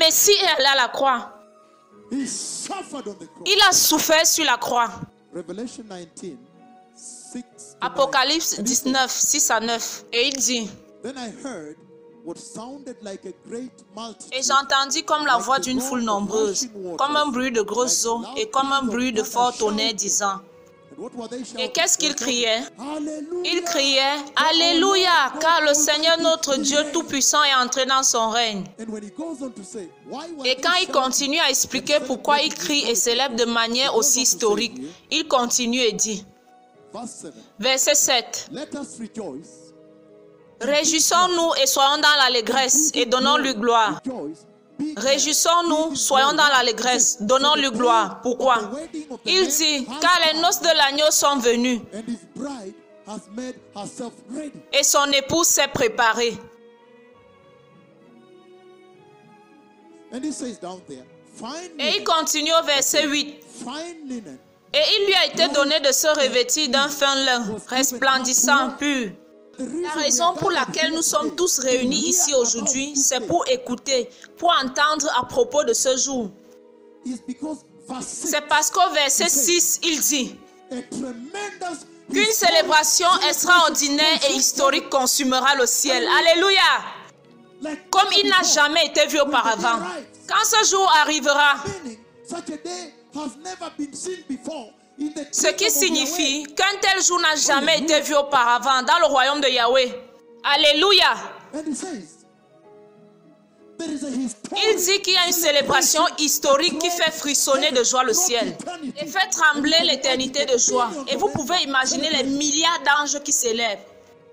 Messie est allé à la croix. He suffered on the cross. Il a souffert sur la croix. Revelation 19, 6 to 9. Apocalypse And he said, 19, 6 à 9. Et il dit, Then I heard what sounded like a great multitude, et j'entendis comme la voix d'une foule nombreuse, comme un bruit de grosses eaux et comme un bruit de fort tonnerre disant. and what were they shouting? Et qu'est-ce qu'ils criaient? Hallelujah! Ils criaient, Alléluia, car le Seigneur notre Dieu Tout-Puissant est entré dans son règne. And when he goes on to say, why were Et they quand il shouting? continue à expliquer pourquoi il crie et célèbre de manière aussi historique, il continue et dit, Verse 7. verset 7, Let us rejoice. Réjouissons-nous et soyons dans l'allégresse et donnons-lui gloire. Rejoice. Be glad. Réjouissons-nous, soyons dans l'allégresse, donnons-lui gloire. Pourquoi? Il dit, car les noces de l'agneau sont venues And his bride has made herself ready. et son épouse s'est préparée. And he says down there, fine Et il linen, continue au verset 8. fine linen, Et il lui a été donné de se revêtir d'un fin lin, resplendissant, pur. La raison pour laquelle nous sommes tous réunis ici aujourd'hui, c'est pour écouter, pour entendre à propos de ce jour. is because verse 6, C'est parce qu'au verset 6, il dit a tremendous qu'une célébration extraordinaire et historique consumera le ciel. Alléluia! like Comme il n'a jamais été vu auparavant. Quand ce jour arrivera, meaning such a day has never been seen before in the ce qui kingdom of signifie qu'un tel jour n'a jamais été vu auparavant dans le royaume de Yahweh. Alléluia! Yahweh. And he says there is a Il historic dit qu'il y a une célébration historique qui fait frissonner de joie le ciel et fait trembler l'éternité de joie. Et vous pouvez imaginer les milliards d'anges qui s'élèvent,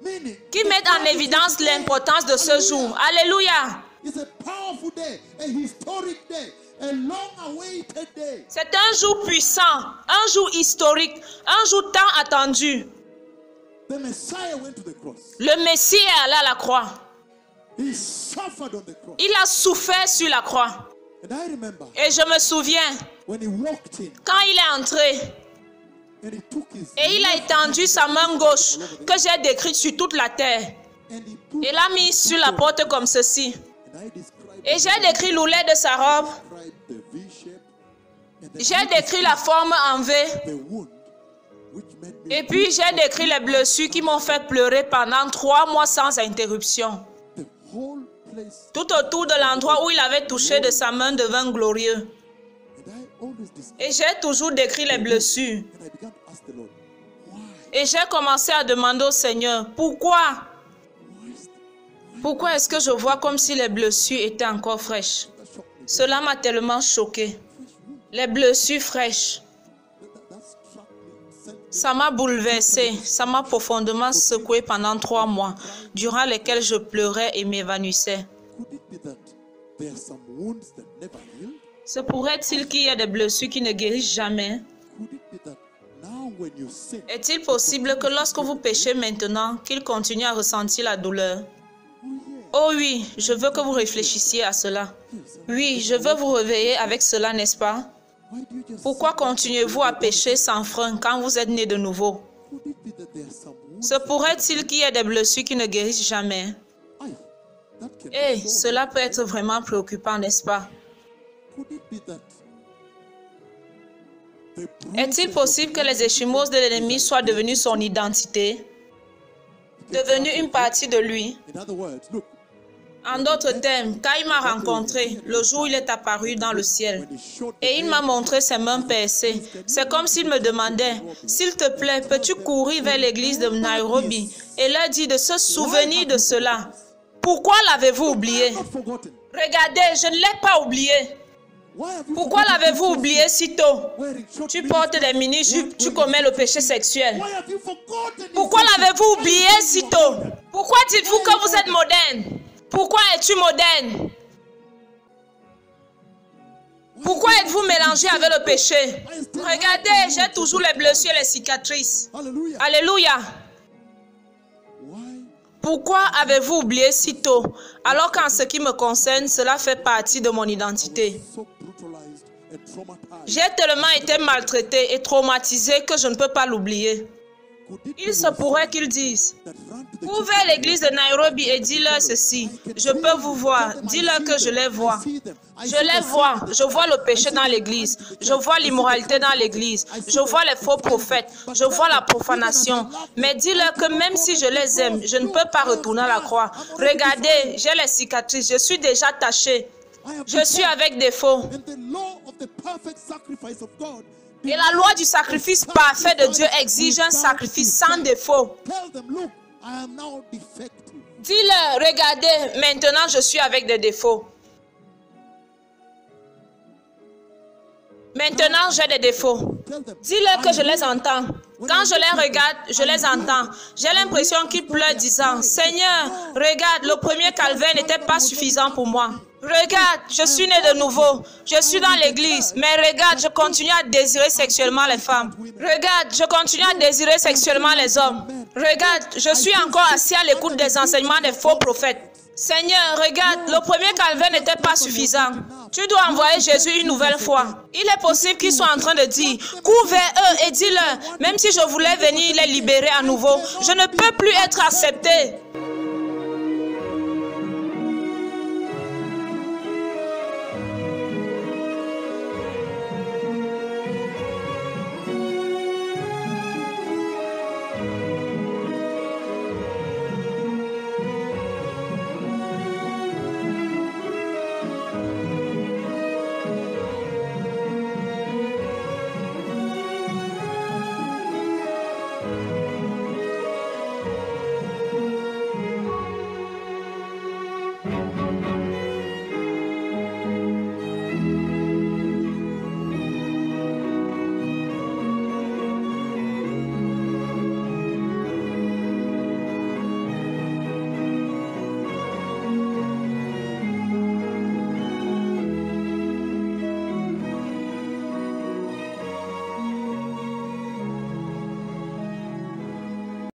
meaning qui mettent en évidence l'importance de ce jour. Alléluia! it's a powerful day, a historic day, a long-awaited day. C'est un jour puissant, un jour historique, un jour tant attendu. The Messiah went to the cross. Le Messie est allé à la croix. He suffered on the cross. Il a souffert sur la croix. And I remember Et je me souviens, when he walked in quand il est entré and he took his et il a étendu sa main gauche, que j'ai décrite sur toute la terre, and he put et l'a mis sur la porte comme ceci. and I described Et j'ai décrit l'oulet de sa robe, the V-shape and the, j'ai décrit la forme en V, the wound which made me et puis j'ai décrit les blessures qui m'ont fait pleurer pendant 3 mois sans interruption. the whole place. Tout autour de l'endroit où il avait touché de sa main de vin glorieux. And I always described Et j'ai toujours décrit les blessures. and I began to ask the Lord, why? Et j'ai commencé à demander au Seigneur, pourquoi? Pourquoi est-ce que je vois comme si les blessures étaient encore fraîches? That shocked me. Cela m'a tellement choqué. Les blessures fraîches. That struck me. Sent me. Ça m'a bouleversé, ça m'a profondément secoué pendant 3 mois, durant lesquels je pleurais et m'évanouissais. Could it be that there are some wounds that never healed? Se pourrait-il qu'il y ait des blessures qui ne guérissent jamais? Could it be that now when you sin, Est-il possible que lorsque vous péchez maintenant, qu'il continue à ressentir la douleur? Oh oui, je veux que vous réfléchissiez à cela. Oui, je veux vous réveiller avec cela, n'est-ce pas? why do you just Pourquoi continuez-vous à pécher sans frein quand vous êtes né de nouveau? could it be that there are some wounds Se pourrait-il qu'il y ait des blessures qui ne guérissent jamais? Aye, that can Eh, be so. cela peut être vraiment préoccupant, n'est-ce pas? Could it be that the Est-il bruises possible que les échymoses de l'ennemi soient devenues son identité, devenues une partie de lui? in other words, look, En d'autres termes, quand il m'a rencontré, le jour où il est apparu dans le ciel, when he showed the et il m'a montré ses mains percées, c'est comme s'il me demandait, s'il te plaît, peux-tu courir vers l'église de Nairobi et leur dire de se souvenir de cela? Pourquoi l'avez-vous oublié? not forgotten. Regardez, je ne l'ai pas oublié. Why have you Pourquoi forgotten l'avez-vous oublié si tôt? wearing short Tu sleeves? portes des mini-jupes, tu commets le péché sexuel. Why have you forgotten it? Pourquoi l'avez-vous oublié si tôt? Pourquoi dites-vous que vous êtes moderne? Pourquoi es-tu moderne? Pourquoi êtes-vous mélangé avec le péché? Regardez, j'ai toujours les blessures et les cicatrices. Hallelujah. Alléluia. Why? Pourquoi avez-vous oublié si tôt? Alors qu'en ce qui me concerne, cela fait partie de mon identité. So brutalized and traumatized. J'ai tellement été maltraité et traumatisé que je ne peux pas l'oublier. Il se pourrait qu'ils disent, vous vers l'église de Nairobi et dis-leur ceci, je peux vous voir, dis-leur que je les vois. Je les vois, je vois le péché dans l'église, je vois l'immoralité dans l'église, je vois les faux prophètes, je vois la profanation. Mais dis-leur que même si je les aime, je ne peux pas retourner à la croix. Regardez, j'ai les cicatrices, je suis déjà taché, je suis avec défaut. Et la loi du sacrifice parfait de Dieu exige un sacrifice sans défaut. Dis-leur, regardez, maintenant je suis avec des défauts. Maintenant j'ai des défauts. Dis-leur que je les entends. Quand je les regarde, je les entends. J'ai l'impression qu'ils pleurent disant, Seigneur, regarde, le premier calvaire n'était pas suffisant pour moi. Regarde, je suis né de nouveau. Je suis dans l'église. Mais regarde, je continue à désirer sexuellement les femmes. Regarde, je continue à désirer sexuellement les hommes. Regarde, je suis encore assis à l'écoute des enseignements des faux prophètes. Seigneur, regarde, le premier calvaire n'était pas suffisant. Tu dois envoyer Jésus une nouvelle fois. Il est possible qu'ils soient en train de dire, cours vers eux et dis-leur, même si je voulais venir les libérer à nouveau, je ne peux plus être accepté.